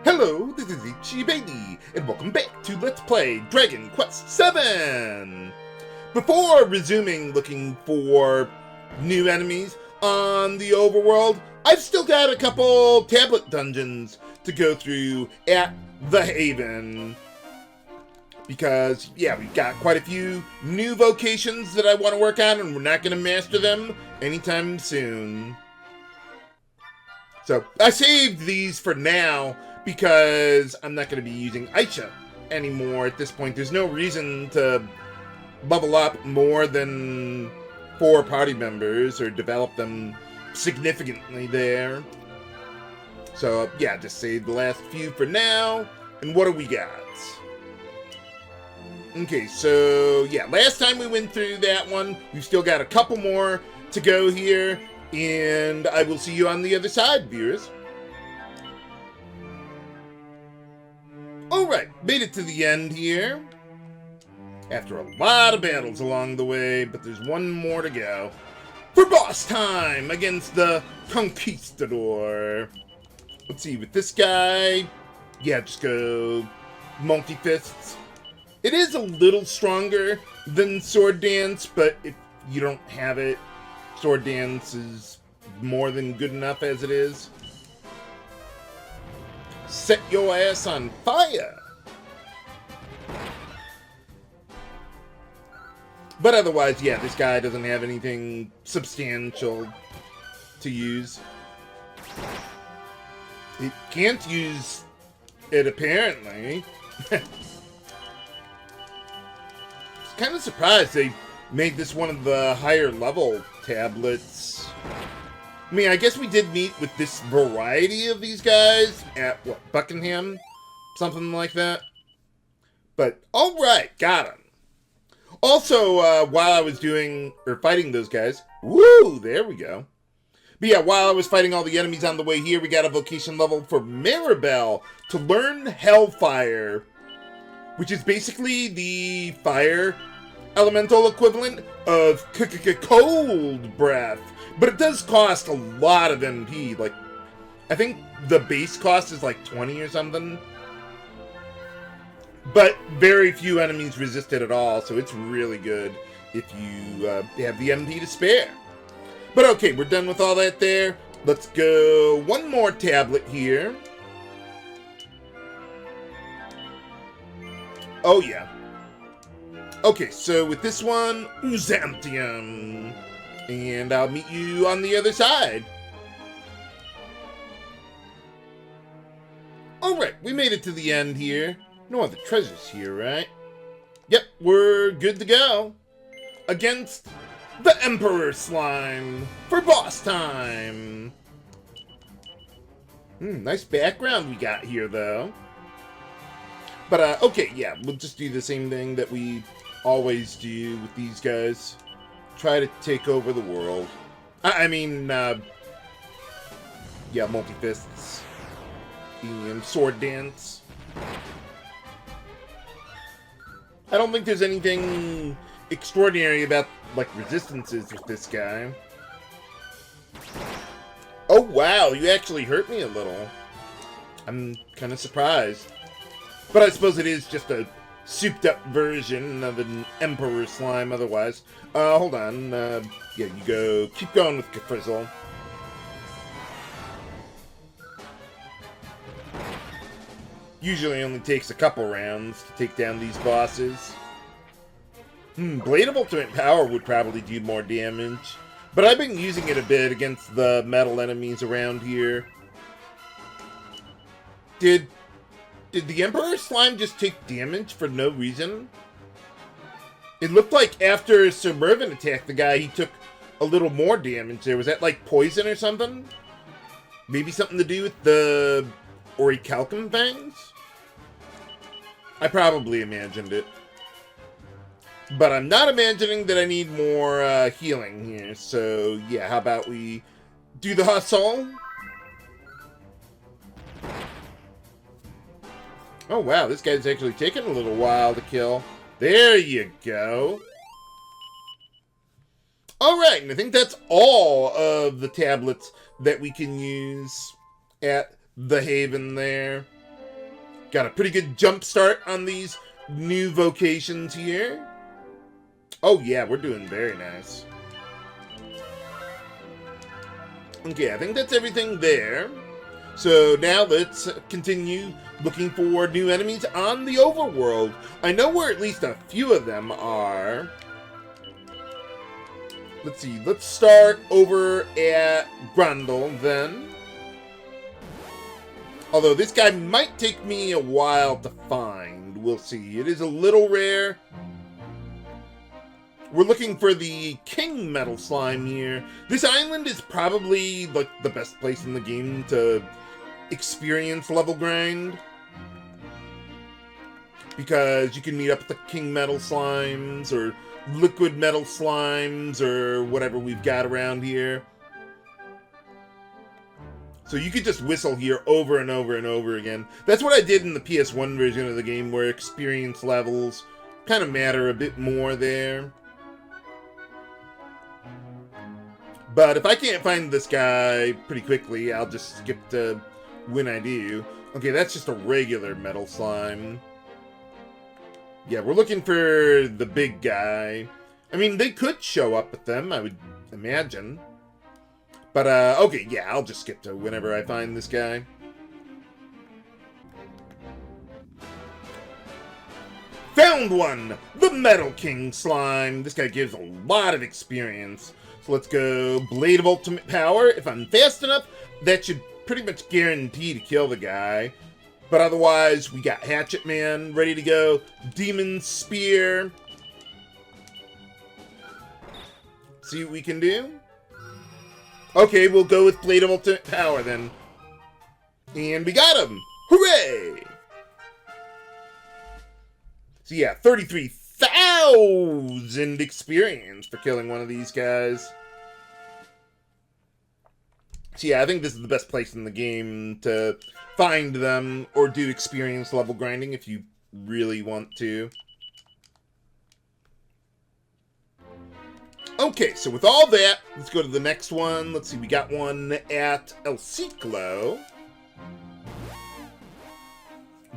Hello, this is Itchy Baby, and welcome back to Let's Play Dragon Quest VII! Before resuming looking for new enemies on the overworld, I've still got a couple tablet dungeons to go through at the Haven. Because, yeah, we've got quite a few new vocations that I want to work on, and we're not going to master them anytime soon. So, I saved these for now, because I'm not going to be using Aisha anymore at this point. There's no reason to level up more than 4 party members or develop them significantly there. So, yeah, just save the last few for now. And what do we got? Okay, so, yeah, last time we went through that one, we've still got a couple more to go here. And I will see you on the other side, viewers. Alright, made it to the end here. After a lot of battles along the way, but there's one more to go. For boss time against the Conkuistador. Let's see, with this guy, yeah, just go multi-fists. It is a little stronger than Sword Dance, but if you don't have it, Sword Dance is more than good enough as it is. Set your ass on fire! But otherwise, yeah, this guy doesn't have anything substantial to use. It can't use it, apparently. I was kind of surprised they made this one of the higher level tablets. I mean, I guess we did meet with this variety of these guys at, what, Buckingham? Something like that. But, alright, got him. Also, while I was fighting those guys, woo, there we go. But yeah, while I was fighting all the enemies on the way here, we got a vocation level for Maribel to learn Hellfire, which is basically the fire elemental equivalent of cold breath. But it does cost a lot of MP. Like, I think the base cost is like 20 or something. But very few enemies resist it at all, so it's really good if you have the MP to spare. But okay, we're done with all that there. Let's go one more tablet here. Oh yeah. Okay, so with this one, Uzantium. And I'll meet you on the other side. Alright, we made it to the end here. No other treasures here, right? Yep, we're good to go. Against the Emperor Slime for boss time. Nice background we got here, though. But, okay, yeah, we'll just do the same thing that we always do with these guys. Try to take over the world. I mean, yeah, multi-fists. And sword dance. I don't think there's anything extraordinary about, like, resistances with this guy. Oh, wow, you actually hurt me a little. I'm kind of surprised. But I suppose it is just a souped-up version of an Emperor Slime otherwise. Hold on. Yeah, you keep going with Frizzle. Usually only takes a couple rounds to take down these bosses. Blade of Ultimate Power would probably do more damage. But I've been using it a bit against the metal enemies around here. Did the Emperor Slime just take damage for no reason? It looked like after Sir Mervyn attacked the guy, he took a little more damage there. Was that like poison or something? Maybe something to do with the Orichalcum Fangs? I probably imagined it. But I'm not imagining that I need more healing here. So, yeah, how about we do the hustle? Oh, wow, this guy's actually taking a little while to kill. There you go. Alright, and I think that's all of the tablets that we can use at the Haven there. got a pretty good jump start on these new vocations here. Oh yeah, we're doing very nice. Okay, I think that's everything there. So now let's continue looking for new enemies on the overworld. I know where at least a few of them are. Let's see, let's start over at Grundle then. Although this guy might take me a while to find. We'll see. It is a little rare. We're looking for the King Metal Slime here. This island is probably like the best place in the game to experience level grind. Because you can meet up with the King Metal Slimes or Liquid Metal Slimes or whatever we've got around here. So you could just whistle here over and over and over again. That's what I did in the PS1 version of the game, where experience levels kind of matter a bit more there. But if I can't find this guy pretty quickly, I'll just skip to when I do. Okay, that's just a regular metal slime. Yeah, we're looking for the big guy. I mean, they could show up with them, I would imagine. But, okay, yeah, I'll just skip to whenever I find this guy. Found one! The Metal King Slime. This guy gives a lot of experience. So let's go Blade of Ultimate Power. If I'm fast enough, that should pretty much guarantee to kill the guy. But otherwise, we got Hatchet Man ready to go. Demon Spear. See what we can do? Okay, we'll go with Blade of Ultimate Power then. And we got him! Hooray! So yeah, 33,000 experience for killing one of these guys. So yeah, I think this is the best place in the game to find them or do experience level grinding if you really want to. Okay, so with all that, let's go to the next one. Let's see, we got one at El Ciclo.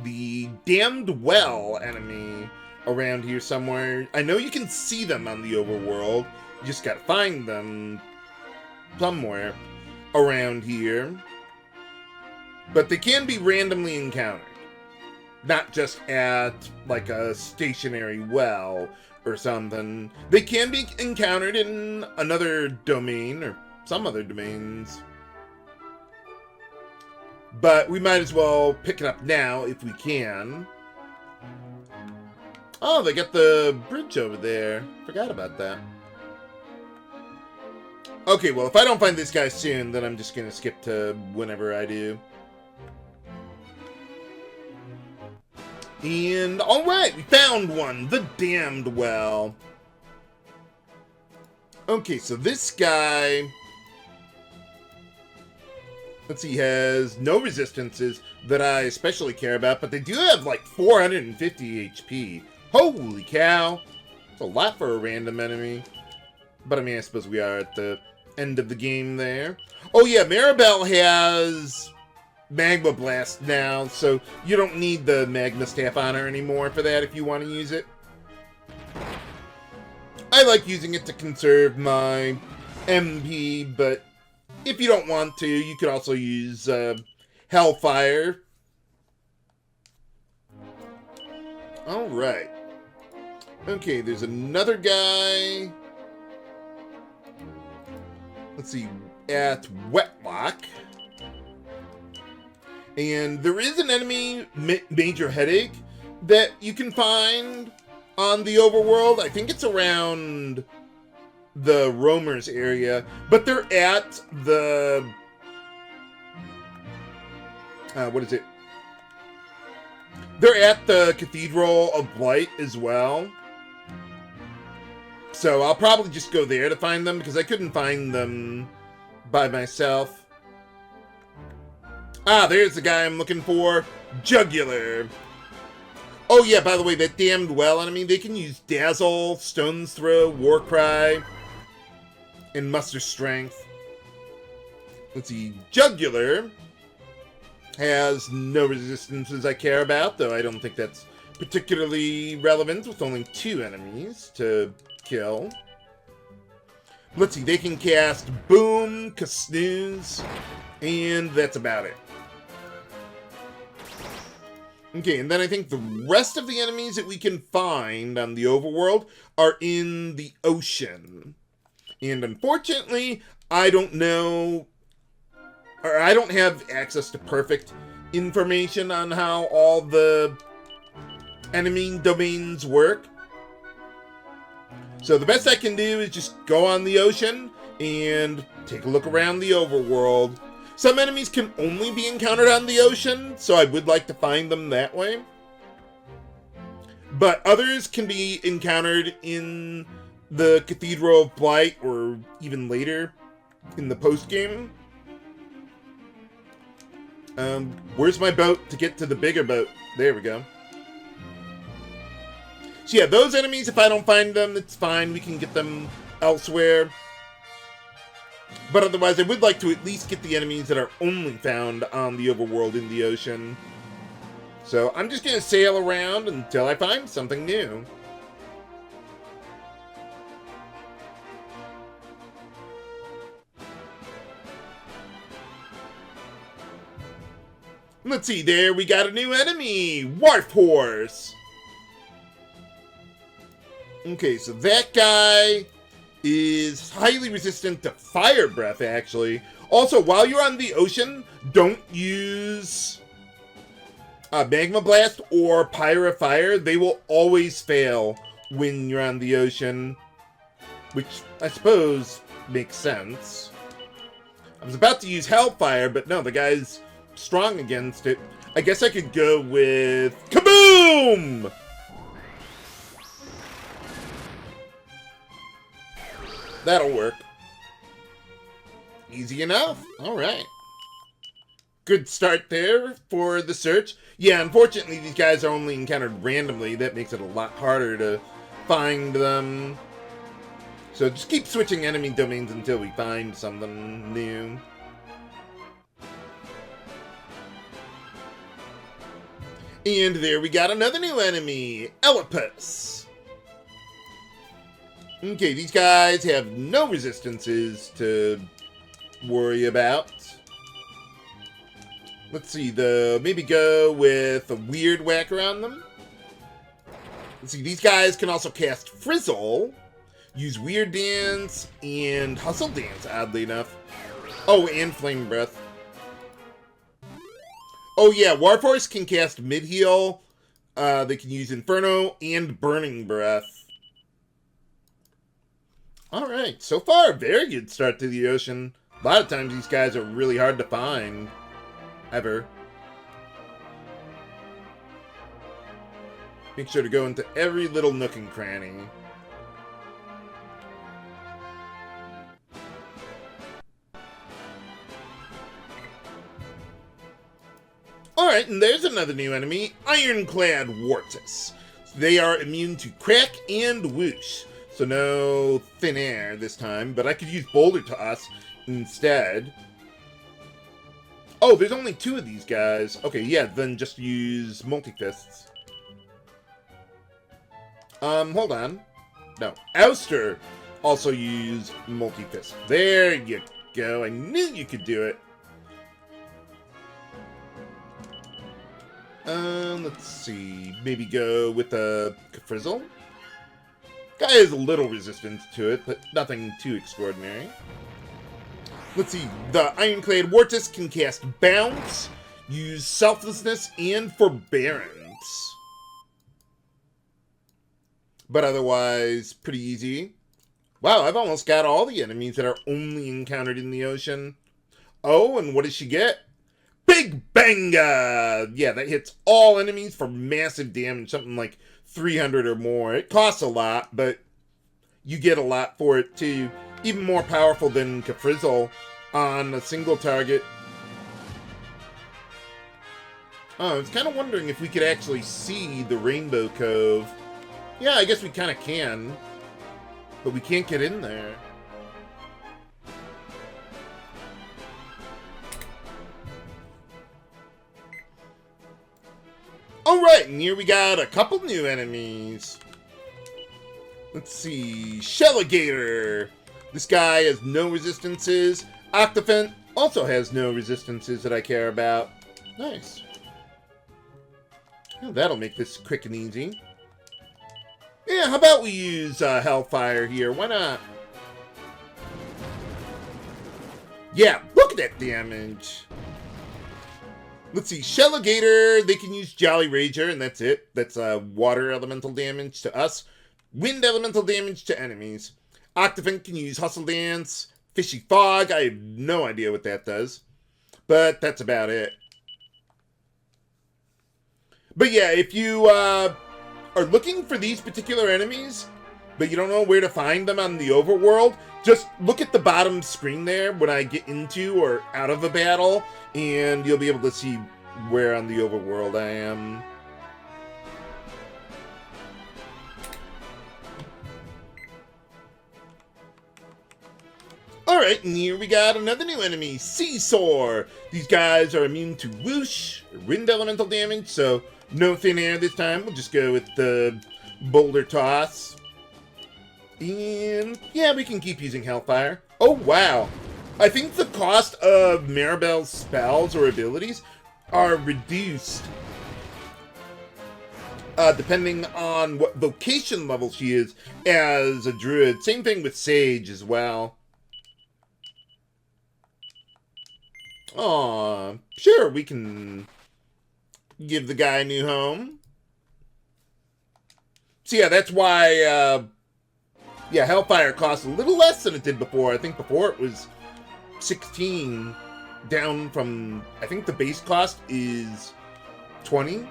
The Damned Well enemy around here somewhere. I know you can see them on the overworld. You just gotta find them somewhere around here. But they can be randomly encountered. Not just at, like, a stationary well or something. They can be encountered in another domain, or some other domains. But we might as well pick it up now, if we can. Oh, they got the bridge over there. Forgot about that. Okay, well, if I don't find this guy soon, then I'm just gonna skip to whenever I do. And, alright, we found one! The Damned Well. Okay, so this guy... Let's see, he has no resistances that I especially care about, but they do have, like, 450 HP. Holy cow! That's a lot for a random enemy. But, I mean, I suppose we are at the end of the game there. Oh, yeah, Maribel has Magma Blast now, so you don't need the Magma Staff on her anymore for that if you want to use it. I like using it to conserve my MP, but if you don't want to, you could also use Hellfire. Alright. Okay, there's another guy. Let's see, at Wetlock. And there is an enemy, Major Headache, that you can find on the overworld. I think it's around the Roamers area, but they're at the... what is it? They're at the Cathedral of Blight as well. So I'll probably just go there to find them, because I couldn't find them by myself. Ah, there's the guy I'm looking for. Jugular. Oh yeah, by the way, that Damned Well enemy, they can use Dazzle, Stone's Throw, Warcry, and Muster Strength. Let's see, Jugular has no resistances I care about, though I don't think that's particularly relevant with only 2 enemies to kill. Let's see, they can cast Boom, Snooze, and that's about it. Okay, and then I think the rest of the enemies that we can find on the overworld are in the ocean. And unfortunately, I don't know, or I don't have access to perfect information on how all the enemy domains work. So the best I can do is just go on the ocean and take a look around the overworld. Some enemies can only be encountered on the ocean, so I would like to find them that way. But others can be encountered in the Cathedral of Blight, or even later in the post-game. Where's my boat to get to the bigger boat? There we go. So yeah, those enemies, if I don't find them, it's fine. We can get them elsewhere. But otherwise, I would like to at least get the enemies that are only found on the overworld in the ocean. So I'm just going to sail around until I find something new. Let's see, there we got a new enemy! Wharf Horse! Okay, so that guy is highly resistant to fire breath, actually. Also, while you're on the ocean, don't use Magma Blast or Pyra Fire. They will always fail when you're on the ocean, which I suppose makes sense. I was about to use Hellfire, but no, the guy's strong against it. I guess I could go with Kaboom! That'll work. Easy enough. Alright. Good start there for the search. Yeah, unfortunately, these guys are only encountered randomly. That makes it a lot harder to find them. So just keep switching enemy domains until we find something new. And there we got another new enemy, Elipus. Okay, these guys have no resistances to worry about. Let's see, maybe go with a Weird Whacker on them. Let's see, these guys can also cast Frizzle, use Weird Dance, and Hustle Dance, oddly enough. Oh, and Flame Breath. Oh yeah, Warforce can cast Mid-Heal. They can use Inferno and Burning Breath. Alright, so far, very good start to the ocean. A lot of times these guys are really hard to find. Ever. Make sure to go into every little nook and cranny. Alright, and there's another new enemy, Ironclad Wartis. They are immune to Crack and Whoosh. So no Thin Air this time, but I could use Boulder Toss instead. Oh, there's only 2 of these guys. Okay, yeah, then just use Multi-Fists. Hold on. No, Auster also use Multi-Fist. There you go. I knew you could do it. Let's see. Maybe go with a Frizzle. Guy has a little resistance to it, but nothing too extraordinary. Let's see. The Ironclad Wartis can cast Bounce, use Selflessness, and Forbearance. But otherwise, pretty easy. Wow, I've almost got all the enemies that are only encountered in the ocean. Oh, and what does she get? Big Banga! Yeah, that hits all enemies for massive damage, something like 300 or more. It costs a lot, but you get a lot for it too. Even more powerful than Frizzle on a single target. Oh, I was kind of wondering if we could actually see the Rainbow Cove. Yeah, I guess we kind of can, but we can't get in there. Alright, and here we got a couple new enemies. Let's see. Shelligator. This guy has no resistances. Octapant also has no resistances that I care about. Nice. Oh, that'll make this quick and easy. Yeah, how about we use Hellfire here? Why not? Yeah, look at that damage. Let's see. Shelligator, they can use Jolly Rager, and that's it. That's water elemental damage to us. Wind elemental damage to enemies. Octapant can use Hustle Dance. Fishy Fog, I have no idea what that does. But that's about it. But yeah, if you are looking for these particular enemies, but you don't know where to find them on the overworld, just look at the bottom screen there when I get into or out of a battle, and you'll be able to see where on the overworld I am. Alright, and here we got another new enemy, Seasaur. These guys are immune to whoosh, wind elemental damage, so no thin air this time. We'll just go with the boulder toss. And yeah, we can keep using Hellfire. Oh, wow. I think the cost of Maribel's spells or abilities are reduced depending on what vocation level she is as a druid. Same thing with Sage as well. Aw, sure, we can give the guy a new home. So yeah, that's why, yeah, Hellfire costs a little less than it did before. I think before it was 16, down from, I think the base cost is 20.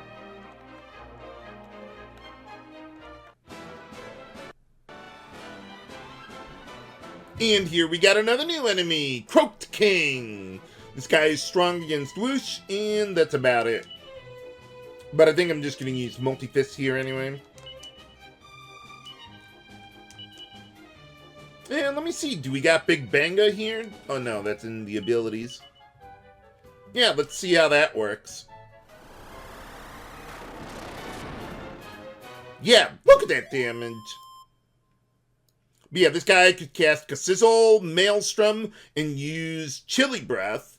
And here we got another new enemy, Croaked King. This guy is strong against whoosh, and that's about it. But I think I'm just going to use Multi-Fist here anyway. And let me see, do we got Big Banga here? Oh no, that's in the abilities. Yeah, let's see how that works. Yeah, look at that damage. But yeah, this guy could cast Cathedral, Maelstrom, and use Chilly Breath.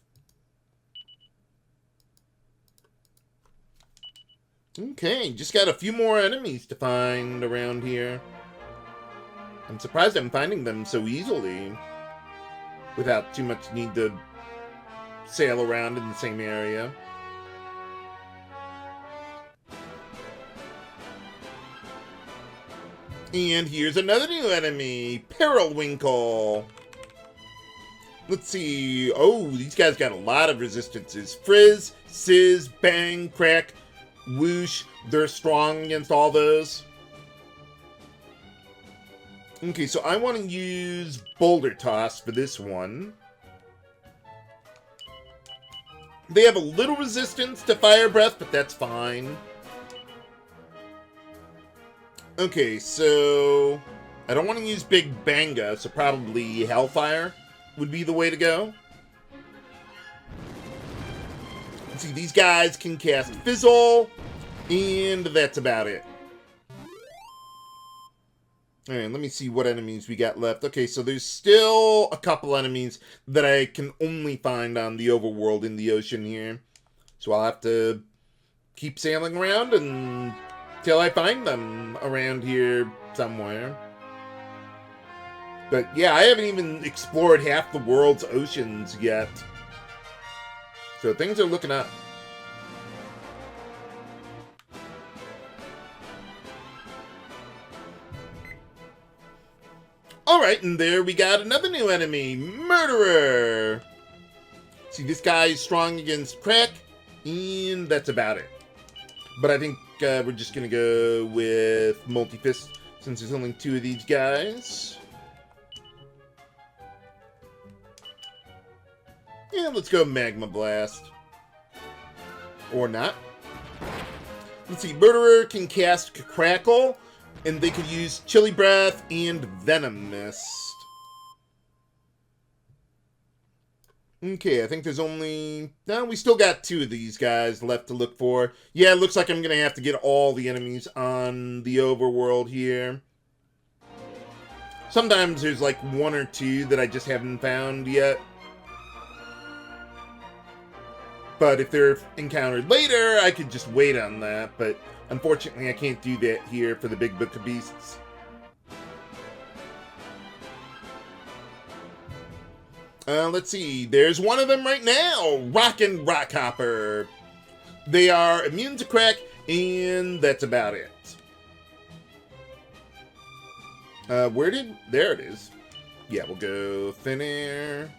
Okay, just got a few more enemies to find around here. I'm surprised I'm finding them so easily without too much need to sail around in the same area. And here's another new enemy, Perilwinkle. Let's see. Oh, these guys got a lot of resistances. Frizz, Sizz, Bang, Crack, Whoosh. They're strong against all those. Okay, so I want to use Boulder Toss for this one. They have a little resistance to Fire Breath, but that's fine. Okay, so I don't want to use Big Banga, so probably Hellfire would be the way to go. Let's see, these guys can cast Fizzle, and that's about it. Alright, let me see what enemies we got left. Okay, so there's still a couple enemies that I can only find on the overworld in the ocean here. So I'll have to keep sailing around until I find them around here somewhere. But yeah, I haven't even explored half the world's oceans yet. So things are looking up. Alright, and there we got another new enemy, Murderer. See, this guy is strong against Crack, and that's about it. But I think we're just going to go with Multi-Fist, since there's only two of these guys. Yeah, let's go Magma Blast. Or not. Let's see, Murderer can cast Crackle, and they could use Chilly Breath and Venom Mist. Okay, I think there's only... No, we still got 2 of these guys left to look for. Yeah, it looks like I'm going to have to get all the enemies on the overworld here. Sometimes there's like 1 or 2 that I just haven't found yet. But if they're encountered later, I could just wait on that. But unfortunately, I can't do that here for the Big Book of Beasts. Let's see. There's one of them right now. Rockin' Rockhopper. They are immune to crack, and that's about it. There it is. Yeah, we'll go thin air.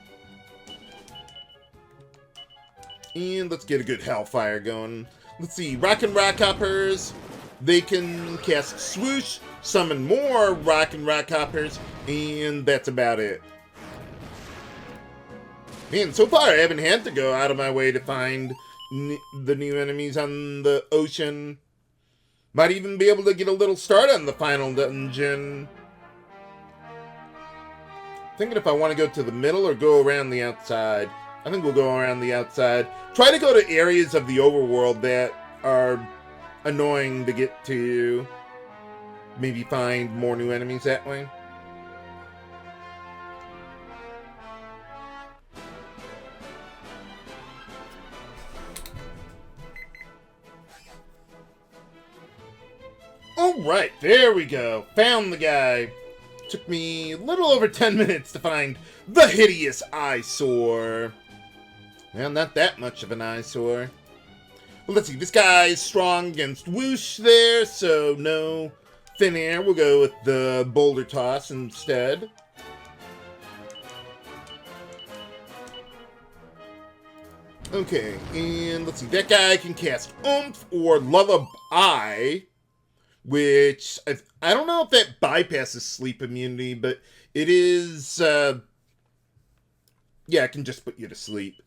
And let's get a good Hellfire going. Let's see. Rockin' Rockhoppers. They can cast Swoosh, summon more Rockin' Rockhoppers, and that's about it. Man, so far I haven't had to go out of my way to find the new enemies on the ocean. Might even be able to get a little start on the final dungeon. Thinking if I want to go to the middle or go around the outside. I think we'll go around the outside. Try to go to areas of the overworld that are annoying to get to. Maybe find more new enemies that way. Alright, there we go. Found the guy. Took me a little over 10 minutes to find the Hideous eyesaur. Well, not that much of an eyesaur. Well, let's see. This guy is strong against whoosh there, so no thin air. We'll go with the boulder toss instead. Okay, and let's see. That guy can cast Oomph or Lullaby, which I don't know if that bypasses sleep immunity, but it is, yeah, it can just put you to sleep.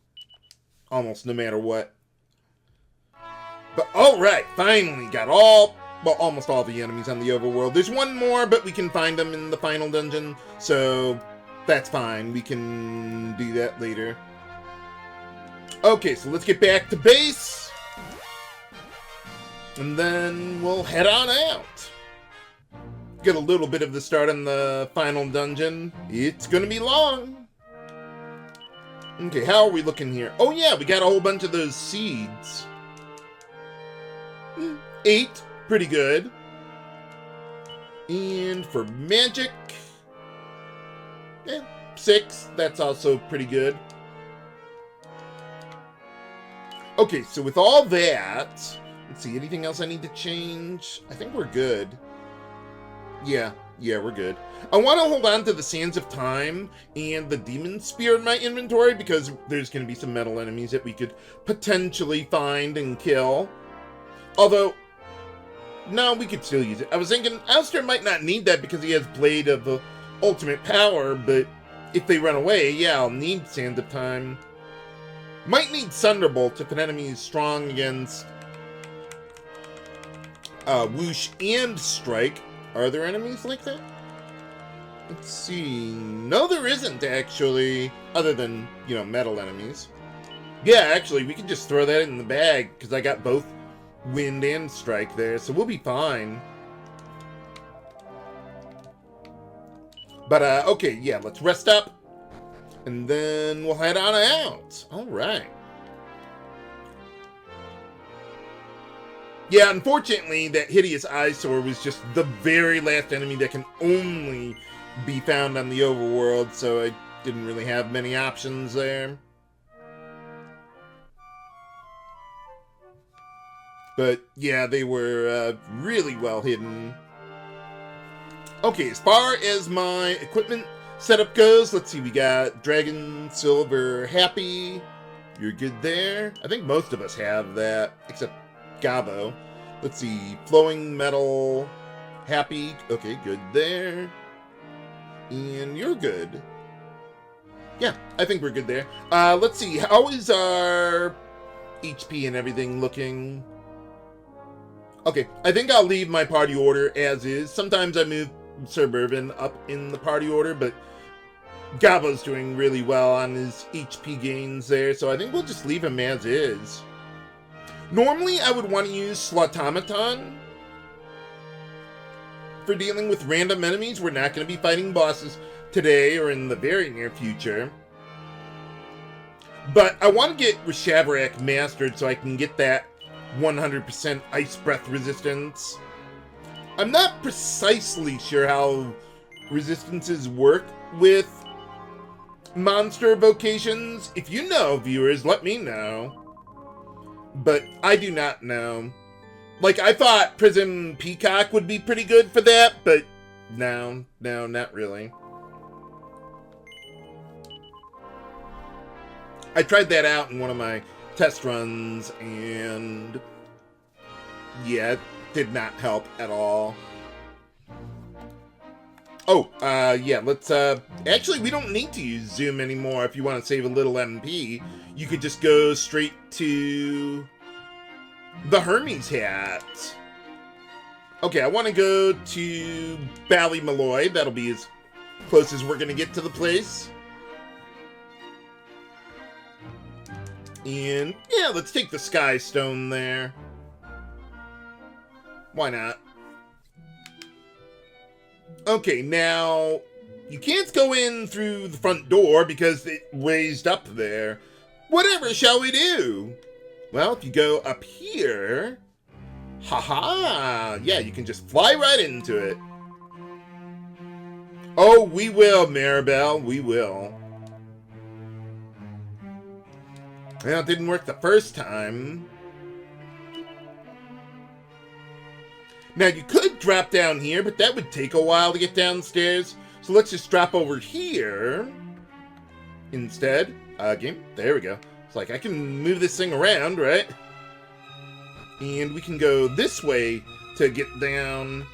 Almost no matter what. But alright, finally got almost all the enemies on the overworld. There's one more, but we can find them in the final dungeon, so that's fine. We can do that later. Okay, so let's get back to base. And then we'll head on out. Get a little bit of the start on the final dungeon. It's gonna be long. Okay, how are we looking here? Oh yeah, we got a whole bunch of those seeds. 8, pretty good. And for magic, 6, that's also pretty good. Okay, so with all that, let's see, anything else I need to change? I think we're good. Yeah, we're good. I want to hold on to the Sands of Time and the Demon Spear in my inventory because there's going to be some metal enemies that we could potentially find and kill. Although, no, we could still use it. I was thinking Auster might not need that because he has Blade of Ultimate Power, but if they run away, yeah, I'll need Sands of Time. Might need Thunderbolt if an enemy is strong against Whoosh and Strike. Are there enemies like that? Let's see. No, there isn't, actually. Other than, metal enemies. Yeah, actually, we can just throw that in the bag, because I got both Wind and Strike there, so we'll be fine. But, okay, yeah, let's rest up. And then we'll head on out. Alright. Yeah, unfortunately, that Hideous eyesaur was just the very last enemy that can only be found on the overworld, so I didn't really have many options there. But, yeah, they were really well hidden. Okay, as far as my equipment setup goes, let's see, we got Dragon, Silver, Happy. You're good there. I think most of us have that, except Gabo. Let's see, Flowing Metal, Happy. Okay, good there. And you're good. Yeah, I think we're good there. Let's see, how is our HP and everything looking? Okay, I think I'll leave my party order as is. Sometimes I move Sir Mervyn up in the party order, but Gabo's doing really well on his HP gains there, so I think we'll just leave him as is. Normally, I would want to use Slaughtomaton for dealing with random enemies. We're not going to be fighting bosses today or in the very near future. But I want to get Reshabarak mastered so I can get that 100% ice breath resistance. I'm not precisely sure how resistances work with monster vocations. If you know, viewers, let me know. But I do not know. Like, I thought Prism Peacock would be pretty good for that, but no, not really. I tried that out in one of my test runs, and yeah, it did not help at all. Oh, yeah, let's, actually, we don't need to use Zoom anymore if you want to save a little MP. You could just go straight to the Hermes hat. Okay, I want to go to Ballymaloy. That'll be as close as we're going to get to the place. And, yeah, let's take the Sky Stone there. Why not? Okay, now, you can't go in through the front door because it raised up there. Whatever shall we do? Well, if you go up here... Haha! Yeah, you can just fly right into it. Oh, we will, Maribel. We will. Well, it didn't work the first time. Now, you could drop down here, but that would take a while to get downstairs. So let's just drop over here instead. Game. There we go. It's like, I can move this thing around, right? And we can go this way to get down.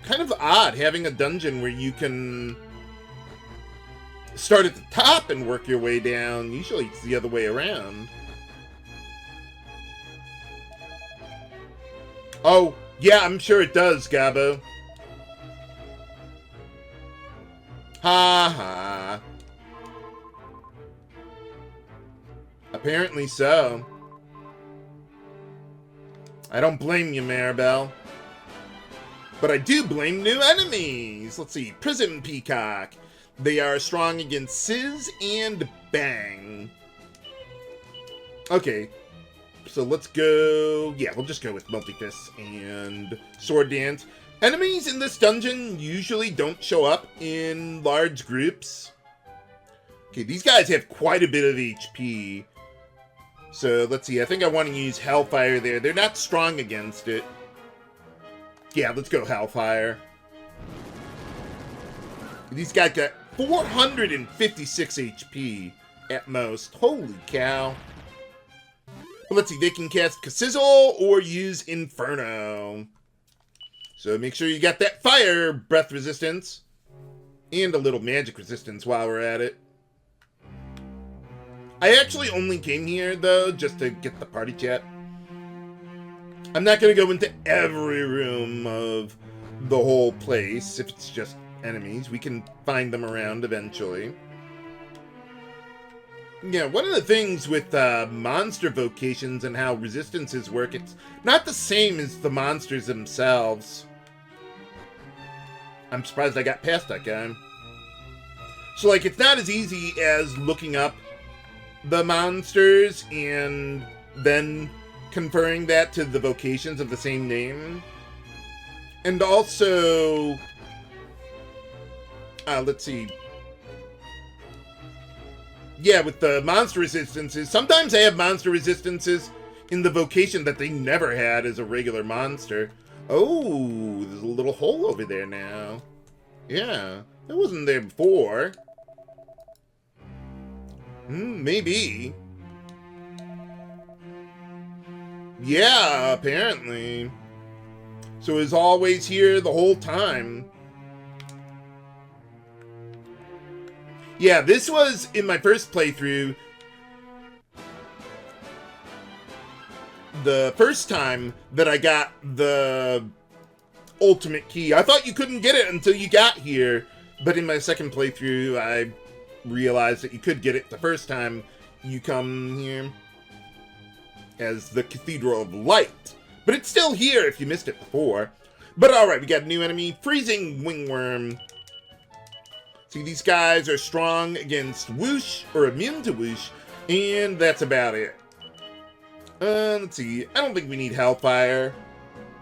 Kind of odd having a dungeon where you can start at the top and work your way down. Usually it's the other way around. Oh, yeah, I'm sure it does, Gabo. Ha ha. Apparently so. I don't blame you, Maribel. But I do blame new enemies. Let's see. Prism Peacock. They are strong against Sizz and Bang. Okay. So let's go... Yeah, we'll just go with Multifists and Sword Dance. Enemies in this dungeon usually don't show up in large groups. Okay, these guys have quite a bit of HP. So let's see, I think I want to use Hellfire there. They're not strong against it. Yeah, let's go Hellfire. These guys got 456 HP at most. Holy cow. Well, let's see, they can cast Cathedral or use Inferno. So make sure you got that fire breath resistance. And a little magic resistance while we're at it. I actually only came here, though, just to get the party chat. I'm not going to go into every room of the whole place if it's just enemies. We can find them around eventually. Yeah, one of the things with monster vocations and how resistances work, it's not the same as the monsters themselves. I'm surprised I got past that guy. So, like, it's not as easy as looking up the monsters and then conferring that to the vocations of the same name. And also, let's see. Yeah, with the monster resistances, sometimes I have monster resistances in the vocation that they never had as a regular monster. Oh, there's a little hole over there now. Yeah, that wasn't there before. Maybe. Yeah, apparently. So it's always here the whole time. Yeah, this was in my first playthrough. The first time that I got the ultimate key. I thought you couldn't get it until you got here. But in my second playthrough, I realized that you could get it the first time you come here as the Cathedral of Blight. But it's still here if you missed it before. But alright, we got a new enemy, Freezing Wingworm. See, these guys are strong against whoosh, or immune to whoosh, and that's about it. Let's see, I don't think we need Hellfire.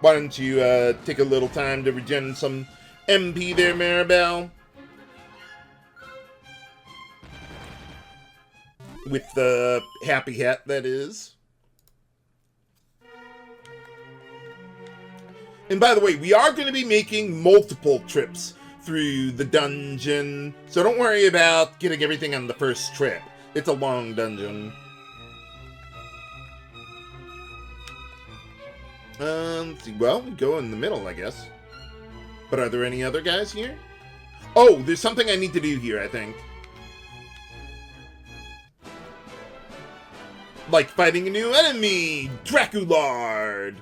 Why don't you take a little time to regen some MP there, Maribel? With the happy hat, that is. And by the way, we are going to be making multiple trips through the dungeon, so don't worry about getting everything on the first trip. It's a long dungeon. Let's see, well, we go in the middle, I guess. But are there any other guys here? Oh, there's something I need to do here, I think. Like fighting a new enemy, Draculard.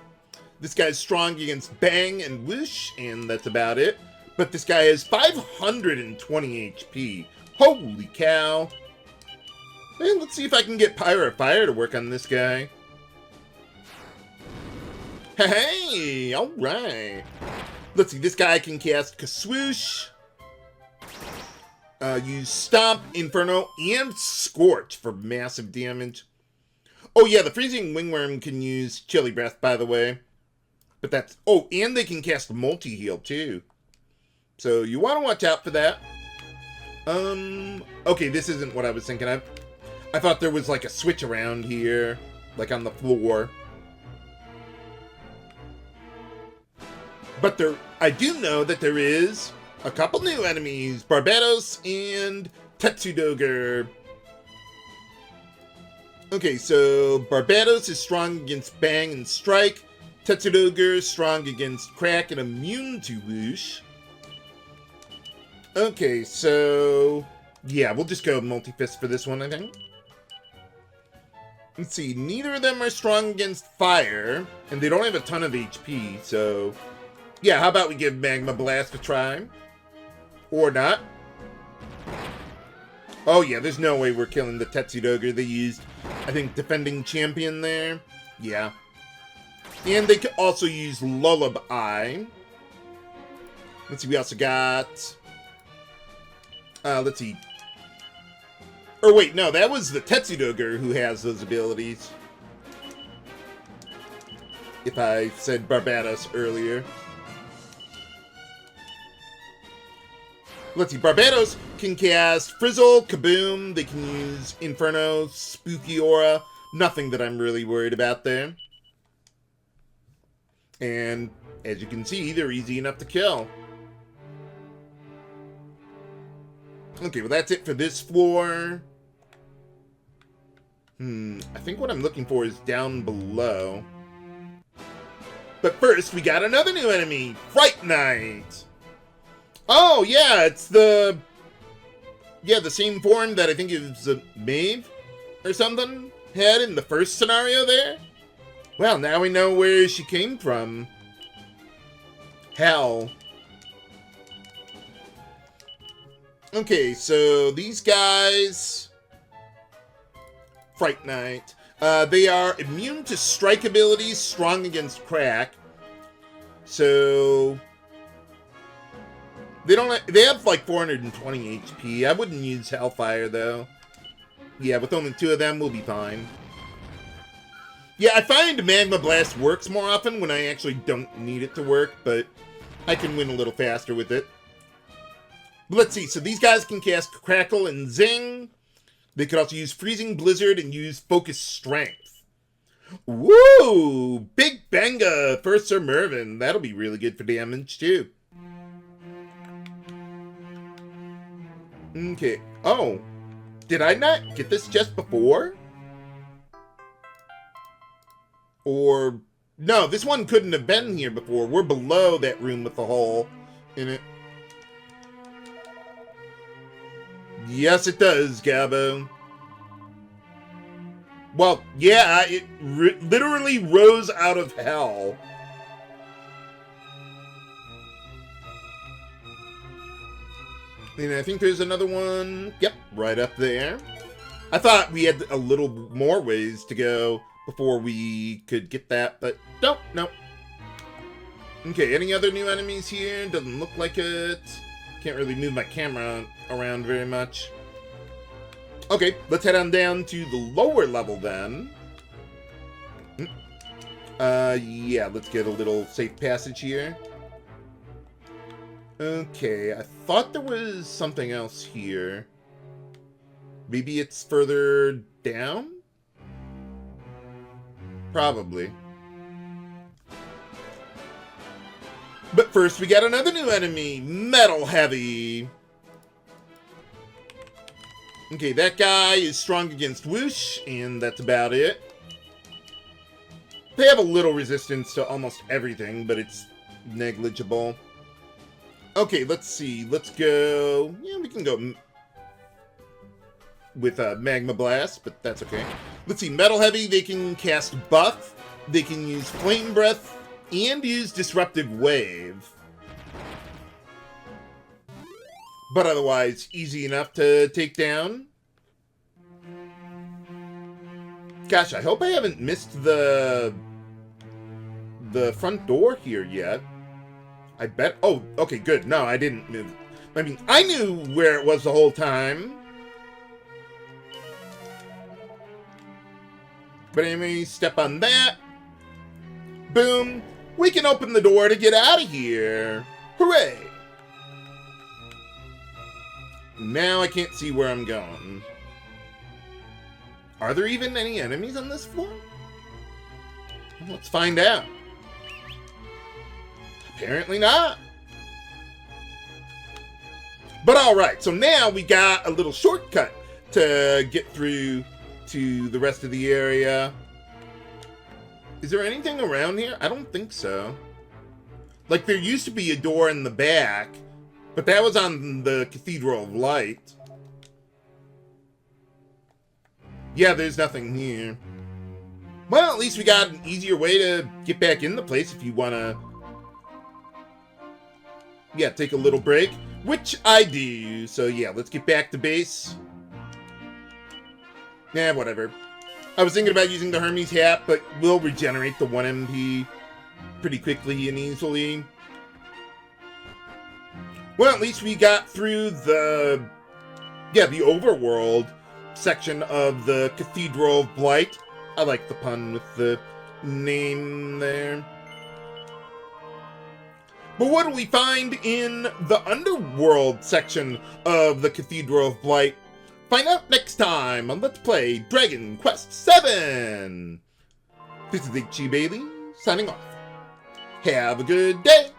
This guy's strong against Bang and Whoosh, and that's about it. But this guy has 520 HP. Holy cow. And let's see if I can get Pyro Fire to work on this guy. Hey, alright. Let's see, this guy can cast Kaswoosh. Use Stomp, Inferno, and Scorch for massive damage. Oh yeah, the Freezing Wingworm can use Chilly Breath, by the way. But that's... Oh, and they can cast Multi-Heal, too. So you want to watch out for that. Okay, this isn't what I was thinking of. I thought there was like a switch around here, like on the floor. But I do know that there is a couple new enemies, Barbados and Tetsudoger. Okay, so Barbados is strong against Bang and Strike. Tetsudoger is strong against Crack and immune to Whoosh. Okay, so... yeah, we'll just go Multi-Fist for this one, I think. Let's see, neither of them are strong against Fire, and they don't have a ton of HP, so... yeah, how about we give Magma Blast a try? Or not. Oh yeah, there's no way we're killing the Tetsudoger. They used, I think, Defending Champion there. Yeah. And they could also use Lullaby. Let's see, we also got... let's see. Or wait, no, that was the Tetsudoger who has those abilities. If I said Barbados earlier. Let's see, Barbados can cast Frizzle, Kaboom, they can use Inferno, Spooky Aura. Nothing that I'm really worried about there. And, as you can see, they're easy enough to kill. Okay, well that's it for this floor. I think what I'm looking for is down below. But first, we got another new enemy, Fright Knight. Oh, yeah, it's the... yeah, the same form that I think it was a Maeve or something had in the first scenario there. Well, now we know where she came from. Hell. Okay, so these guys... Fright Knight. They are immune to strike abilities, strong against Crack. So... they have like 420 HP. I wouldn't use Hellfire, though. Yeah, with only 2 of them, we'll be fine. Yeah, I find Magma Blast works more often when I actually don't need it to work, but I can win a little faster with it. But let's see, so these guys can cast Crackle and Zing. They could also use Freezing Blizzard and use Focus Strength. Woo! Big Banga for Sir Mervyn. That'll be really good for damage, too. Okay. Oh. Did I not get this just before? Or... no, this one couldn't have been here before. We're below that room with the hole in it. Yes, it does, Gabo. Well, yeah, it literally rose out of hell. And I think there's another one. Yep, right up there. I thought we had a little more ways to go before we could get that, but nope, nope. Okay, any other new enemies here? Doesn't look like it. Can't really move my camera around very much. Okay, let's head on down to the lower level then. Yeah, let's get a little safe passage here. Okay, I thought there was something else here. Maybe it's further down? Probably. But first, we got another new enemy, Metal Heavy. Okay, that guy is strong against Whoosh, and that's about it. They have a little resistance to almost everything, but it's negligible. Okay, let's see. Let's go... Yeah, we can go with Magma Blast, but that's okay. Let's see. Metal Heavy, they can cast Buff. They can use Flame Breath and use Disruptive Wave. But otherwise, easy enough to take down. Gosh, I hope I haven't missed the front door here yet. I bet... Oh, okay, good. No, I didn't move. I mean, I knew where it was the whole time. But anyway, step on that. Boom. We can open the door to get out of here. Hooray. Now I can't see where I'm going. Are there even any enemies on this floor? Well, let's find out. Apparently not. But alright, so now we got a little shortcut to get through to the rest of the area. Is there anything around here? I don't think so. Like, there used to be a door in the back, but that was on the Cathedral of Blight. Yeah, there's nothing here. Well, at least we got an easier way to get back in the place if you want to... Yeah, take a little break, which I do. So yeah, let's get back to base. Nah, whatever. I was thinking about using the Hermes hat, but we'll regenerate the 1 MP pretty quickly and easily. Well, at least we got through the overworld section of the Cathedral of Blight. I like the pun with the name there. But what do we find in the underworld section of the Cathedral of Blight? Find out next time on Let's Play Dragon Quest VII. This is H.G. Bailey, signing off. Have a good day.